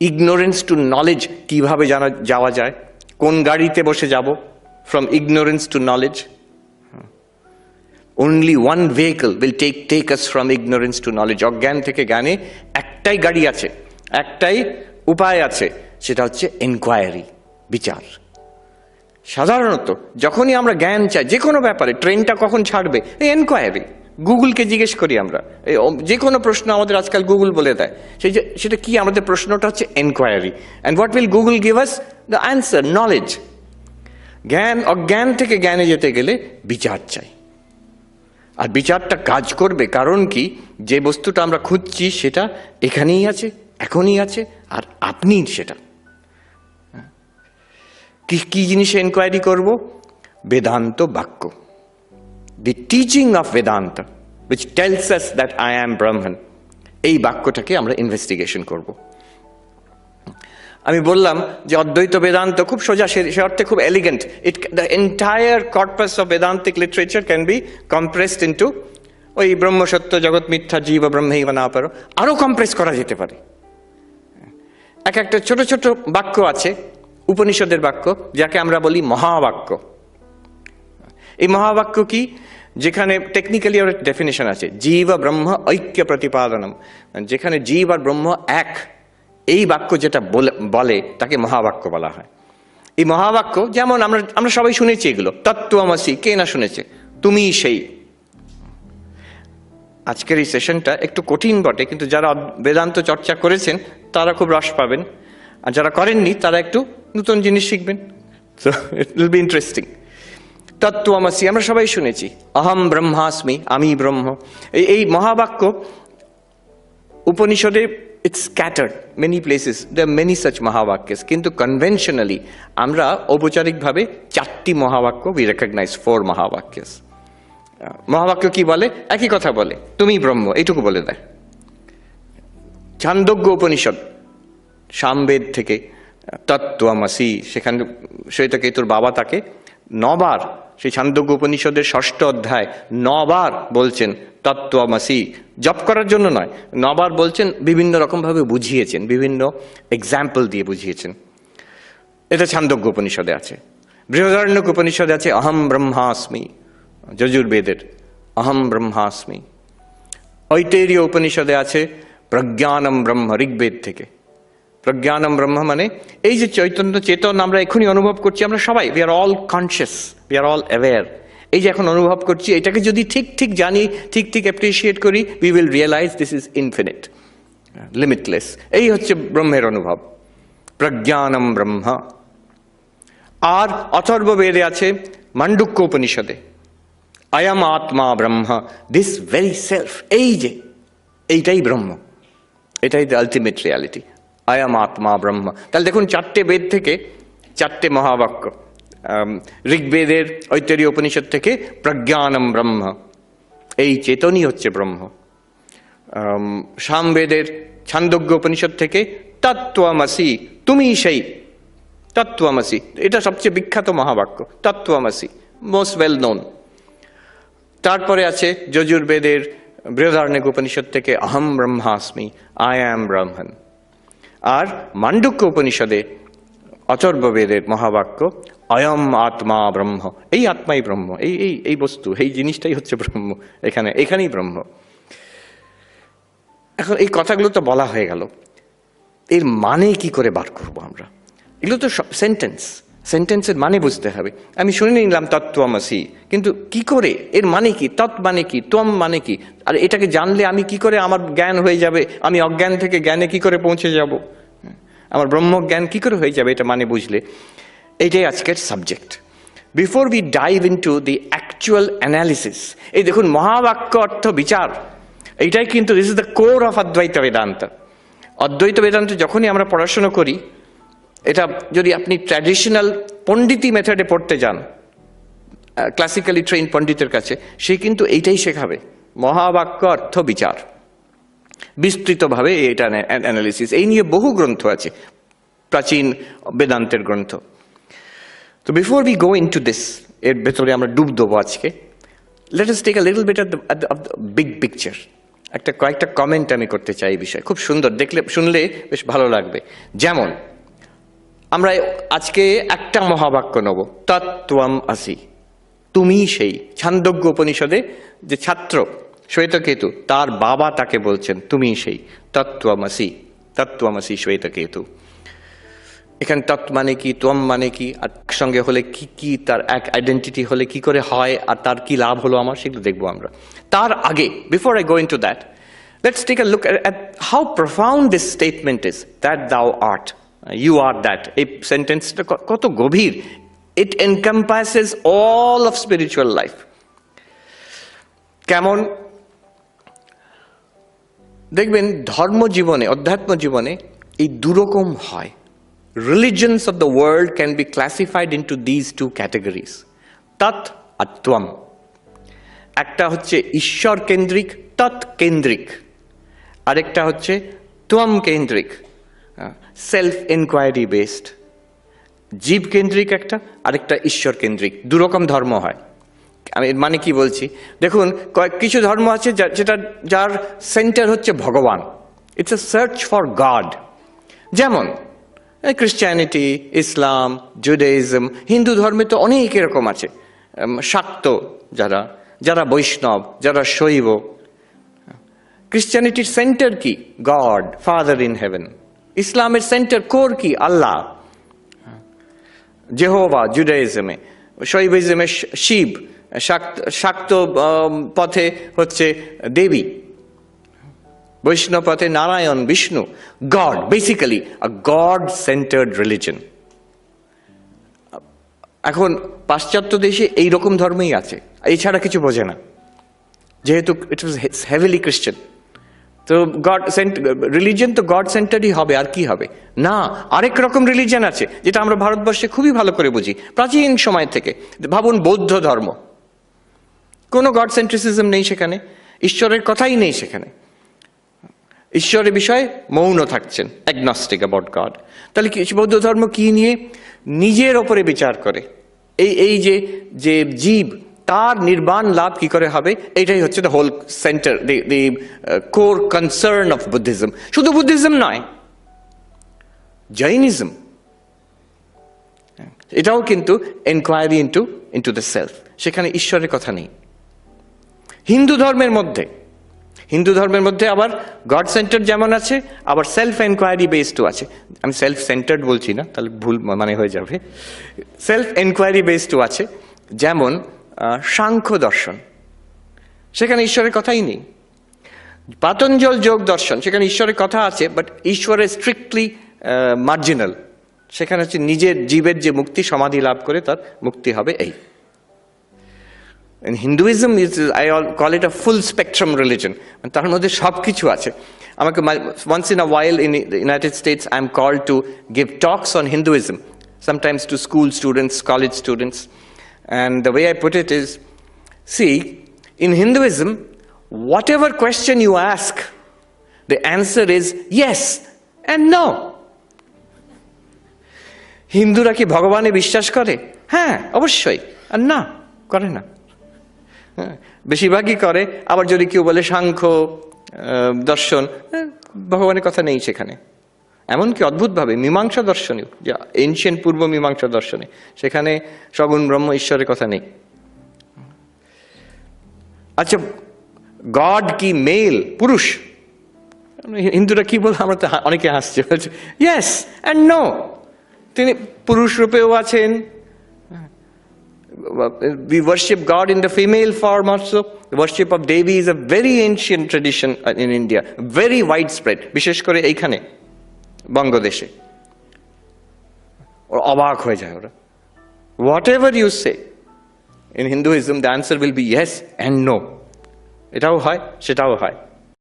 Ignorance to knowledge কিভাবে যাওয়া যায়, কোন গাড়িতে বসে যাব, from ignorance to knowledge. Only one vehicle will take us from ignorance to knowledge. অজ্ঞান থেকে জ্ঞানে একটাই গাড়ি আছে, একটাই উপায় আছে, সেটা হচ্ছে এনকোয়ারি, বিচার। সাধারণত যখনই আমরা জ্ঞান চাই যে কোনো ব্যাপারে, ট্রেনটা কখন ছাড়বে, এই এনকোয়ারি। গুগলকে জিজ্ঞেস করি আমরা, যে কোনো প্রশ্ন আমাদের আজকাল গুগল বলে দেয়, সেটা কি, আমাদের প্রশ্নটা হচ্ছে enquiry. And what will Google give us? The answer, knowledge. জ্ঞান, অজ্ঞান থেকে জ্ঞানে যেতে গেলে বিচার চাই। আর বিচারটা কাজ করবে, কারণ কি, যে বস্তুটা আমরা খুঁজছি সেটা এখানেই আছে, এখনই আছে, আর আপনি সেটা। কি জিনিসে এনকোয়ারি করব? বেদান্ত বাক্য, the teaching of Vedanta, which tells us that I am Brahman, এই বাক্যটাকে আমরা ইনভেস্টিগেশন করব। আমি বললাম যে অদ্বৈত বেদান্ত খুব সোজা, সে অর্থে খুব elegant. The entire corpus of বেদান্তিক literature can be compressed into ওই ব্রহ্ম সত্য জগৎ মিথ্যা জীব ব্রহ্মৈব না পারো, আরো কম্প্রেস করা যেতে পারে। একটা ছোট ছোট বাক্য আছে উপনিষদের বাক্য, যাকে আমরা বলি মহাবাক্য। এই মহাবাক্য কি? যেখানে টেকনিক্যালি ওর ডেফিনেশন আছে, জীব ব্রহ্ম ঐক্য প্রতিপাদনম, যেখানে জীব আর ব্রহ্ম এক, এই বাক্য যেটা বলে তাকে মহাবাক্য বলা হয়। এই মহাবাক্য যেমন আমরা সবাই শুনেছি এগুলো, তত্ত্বমসি, কে না শুনেছে, তুমি সেই। আজকের এই সেশনটা একটু কঠিন বটে, কিন্তু যারা বেদান্ত চর্চা করেছেন তারা খুব রস পাবেন, আর যারা করেননি তারা একটু নতুন জিনিস শিখবেন। So it will be interesting. তত্ত্বমসি আমরা সবাই শুনেছি, অহম ব্রহ্মাস্মি, আমি ব্রহ্ম। এই মহাবাক্য উপনিষদে it's scattered many places, there are many such mahavakyas, কিন্তু conventionally আমরা ঔপচারিকভাবে 4টি মহাবাক্য we recognize 4 mahavakyas। মহাবাক্য কি বলে? একই কথা বলে, তুমি ব্রহ্ম, এইটুকু বলে দেয়। ছান্দোগ্য উপনিষদ, সামবেদ থেকে তত্ত্বমসি, সেখানে শ্বেতকেতুর বাবা তাকে 9 বার, সেই ছান্দোগ্য উপনিষদের 6ষ্ঠ অধ্যায় 9 বার বলছেন তত্ত্বমসি, জপ করার জন্য নয়, 9 বার বলছেন, বিভিন্ন রকম ভাবে বুঝিয়েছেন, বিভিন্ন এক্সাম্পল দিয়ে বুঝিয়েছেন। এটা ছান্দোগ্য উপনিষদে আছে। বৃহদারণ্যক উপনিষদে আছে অহম ব্রহ্মাস্মি, যজুর্বেদের অহম ব্রহ্মাস্মি। ঐতেরীয় উপনিষদে আছে প্রজ্ঞানম ব্রহ্ম, ঋগ্বেদ থেকে। প্রজ্ঞানম ব্রহ্ম মানে এই যে চৈতন্য চেতন আমরা এখনই অনুভব করছি, আমরা সবাই, we are all conscious, we are all aware. এই যে এখন অনুভব করছি, এটাকে যদি ঠিক ঠিক জানি, ঠিক ঠিক অ্যাপ্রিসিয়েট করি, we will realise this is infinite, limitless. এই হচ্ছে ব্রহ্মের অনুভব, প্রজ্ঞানম ব্রহ্ম। আর অথর্ব বেদে আছে মান্ডুক্য উপনিষদে অয়ম আত্মা ব্রহ্ম, দিস ভেরি সেলফ, এই যে এইটাই ব্রহ্ম, এটাই দ্য আলটিমেট রিয়ালিটি, অয়ম আত্মা ব্রহ্ম। তাহলে দেখুন 4টে বেদ থেকে 4টে মহাবাক্য। ঋগ্বেদের ঐতরীয় উপনিষদ থেকে প্রজ্ঞানম ব্রহ্ম, এই চেতনই হচ্ছে ব্রহ্ম। সামবেদের ছান্দোগ্য উপনিষদ থেকে তত্ত্বমসি, তুমি সেই, তত্ত্বমসি, এটা সবচেয়ে বিখ্যাত মহাবাক্য, তত্ত্বমসি, মোস্ট ওয়েল নোন। তারপরে আছে যজুর্বেদের বৃহদারণ্যক উপনিষদ থেকে অহম ব্রহ্মাস্মি, আই অ্যাম ব্রহ্মণ। আর মান্ডুক্য উপনিষদে অথর্ববেদের মহাবাক্য অয়ম আত্মা ব্রহ্ম, এই আত্মাই ব্রহ্ম, এই বস্তু, এই জিনিসটাই হচ্ছে ব্রহ্ম, এখানেই ব্রহ্ম। এখন এই কথাগুলো তো বলা হয়ে গেল, এর মানে কি করে বার করবো আমরা? এগুলো তো সব সেন্টেন্সের মানে বুঝতে হবে। আমি শুনে নিলাম তত্ত্বমসি, কিন্তু কি করে, এর মানে কি, তৎ মানে কি, ত্বম মানে কি, আর এটাকে জানলে আমি কি করে, আমার জ্ঞান হয়ে যাবে, আমি অজ্ঞান থেকে জ্ঞানে কি করে পৌঁছে যাব, আমার ব্রহ্মজ্ঞান কি করে হয়ে যাবে, এটা মানে বুঝলে। এইটাই আজকের subject. Before we dive into the actual analysis, এই দেখুন মহাবাক্য অর্থ বিচার, এইটাই কিন্তু this is the core of অদ্বৈত বেদান্ত। অদ্বৈত বেদান্ত যখনই আমরা পড়াশোনা করি, এটা যদি আপনি ট্র্যাডিশনাল পণ্ডিতি মেথডে পড়তে যান, ক্লাসিক্যালি ট্রেন পণ্ডিতের কাছে, সে কিন্তু এইটাই শেখাবে, মহাবাক্য অর্থ বিচার, বিস্তৃতভাবে এটা অ্যানালিসিস। এই নিয়ে বহু গ্রন্থ আছে, প্রাচীন বেদান্তের গ্রন্থ। তো before we go into this, এর ভেতরে আমরা ডুব দেবো আজকে। Let us take a little bit of the big picture. কয়েকটা কমেন্ট আমি করতে চাই এই বিষয়ে, খুব সুন্দর, শুনলে বেশ ভালো লাগবে। যেমন আমরা আজকে একটা মহাবাক্য নেব, তত্ত্বম আসি, তুমি সেই। ছান্দোগ্য উপনিষদে যে ছাত্র শ্বেতকেতু, তার বাবা তাকে বলছেন তুমি সেই, তত্ত্বমসি, তত্ত্বমসি শ্বেতকেতু। এখানে তত্ত্ব মানে কি, ত্বম মানে কি, আর সঙ্গে হলে কি কি, তার এক আইডেন্টিটি হলে কি করে হয়, আর তার কি লাভ হলো আমার, সেগুলো দেখবো আমরা। তার আগে, before I go into that, let's take a look at how profound this statement is, that thou art, you are that. এই সেন্টেন্সটা কত গভীর। It encompasses all of spiritual life. কেমন দেখবেন ধর্ম জীবনে, অধ্যাত্ম জীবনে এই দুরকম হয়। Religions of the world can be classified into these two categories, tat আর ত্বম। একটা হচ্ছে ঈশ্বর কেন্দ্রিক, তৎ কেন্দ্রিক, আরেকটা হচ্ছে ত্বম কেন্দ্রিক, সেলফ এনকোয়ারি বেসড। জীব কেন্দ্রিক একটা, আরেকটা ঈশ্বর কেন্দ্রিক। দুরকম ধর্ম হয়। আমি মানে কি বলছি দেখুন, কিছু ধর্ম আছে যার সেন্টার হচ্ছে ভগবান, it's a search for god. যেমন ক্রিশ্চিয়ানিটি, ইসলাম, জুডাইজম। হিন্দু ধর্মে তো অনেক এরকম আছে, শাক্ত যারা বৈষ্ণব, যারা শৈব। ক্রিশ্চিয়ানিটির সেন্টার কি? God, father in heaven. ইসলামের সেন্টার কোর কি? আল্লাহ, জেহোভা। জুডাইজমে, শৈবিজমে শিব, শাক্ত পথে হচ্ছে দেবী, বৈষ্ণব পথে Narayan, Vishnu. God, basically a god centred religion. এখন পাশ্চাত্য দেশে এইরকম ধর্মই আছে, এছাড়া কিছু বোঝে না, যেহেতু ইট ওয়াজ হেভিলি ক্রিশ্চিয়ান। তো গড রিলিজন তো গড সেন্টারই হবে, আর কি হবে? না, আরেক রকম রিলিজন আছে যেটা আমরা ভারতবর্ষে খুবই ভালো করে বুঝি প্রাচীন সময় থেকে। ভাবুন বৌদ্ধ ধর্ম, কোনো গড সেন্ট্রিসিজম নেই সেখানে, ঈশ্বরের কথাই নেই সেখানে। ঈশ্বরের বিষয়ে মৌন থাকছেন, অ্যাগনস্টিক অ্যাবাউট গড। তাহলে বৌদ্ধ ধর্ম কি নিয়ে? নিজের ওপরে বিচার করে। এই যে জীব, তার নির্বাণ লাভ কি করে হবে, এটাই হচ্ছে the whole centre, the core concern of Buddhism. শুধু বুদ্ধিজম নয়, জৈনিজম, এটাও কিন্তু এনকোয়ারি ইন্টু দ্য সেলফ। সেখানে ঈশ্বরের কথা নেই। হিন্দু ধর্মের মধ্যে আবার গড সেন্টার যেমন আছে, আবার সেলফ এনকোয়ারি বেসডও আছে। আমি সেলফ সেন্টার্ড বলছি না, তাহলে ভুল মানে হয়ে যাবে। সেলফ এনকোয়ারি বেসডও আছে। যেমন সাংখ্য দর্শন, সেখানে ঈশ্বরের কথাই নেই। পাতঞ্জল যোগ দর্শন, সেখানে ঈশ্বরের কথা আছে, বাট ঈশ্বরের স্ট্রিক্টলি মার্জিনাল। সেখানে হচ্ছে নিজের জীবের যে মুক্তি, সমাধি লাভ করে তার মুক্তি হবে, এই। And Hinduism is, I call it a full spectrum religion. তার মধ্যে সব কিছু আছে। আমাকে once in a while in the United States I'm called to give talks on Hinduism, sometimes to school students, college students. And the way I put it is, see, in Hinduism, whatever question you ask, the answer is yes and no. হিন্দুরা কি ভগবানে বিশ্বাস করে? হ্যাঁ, অবশ্যই। আর না, করে না। বেশিরভাগই করে। আবার যদি কেউ বলে সাংখ্য দর্শন, ভগবানের কথা নেই সেখানে। এমনকি অদ্ভুতভাবে মীমাংসা দর্শনেও, যা এনশিয়েন্ট পূর্ব মীমাংসা দর্শনে, সেখানে সগুণ ব্রহ্ম ঈশ্বরের কথা নেই। আচ্ছা, গড কি মেল, পুরুষ? হিন্দুরা কি বলে? আমরা তো অনেকে হাসছে, বলছে ইয়েস অ্যান্ড নো। তিনি পুরুষ রূপেও আছেন। We worship God in the female form also. The worship of Devi is a very ancient tradition in India, very widespread, বিশেষ করে এইখানে বঙ্গদেশে। অবাক হয়ে যায় ওরা। Whatever you say in Hinduism, the answer will be yes and no. এটাও হয়, সেটাও হয়।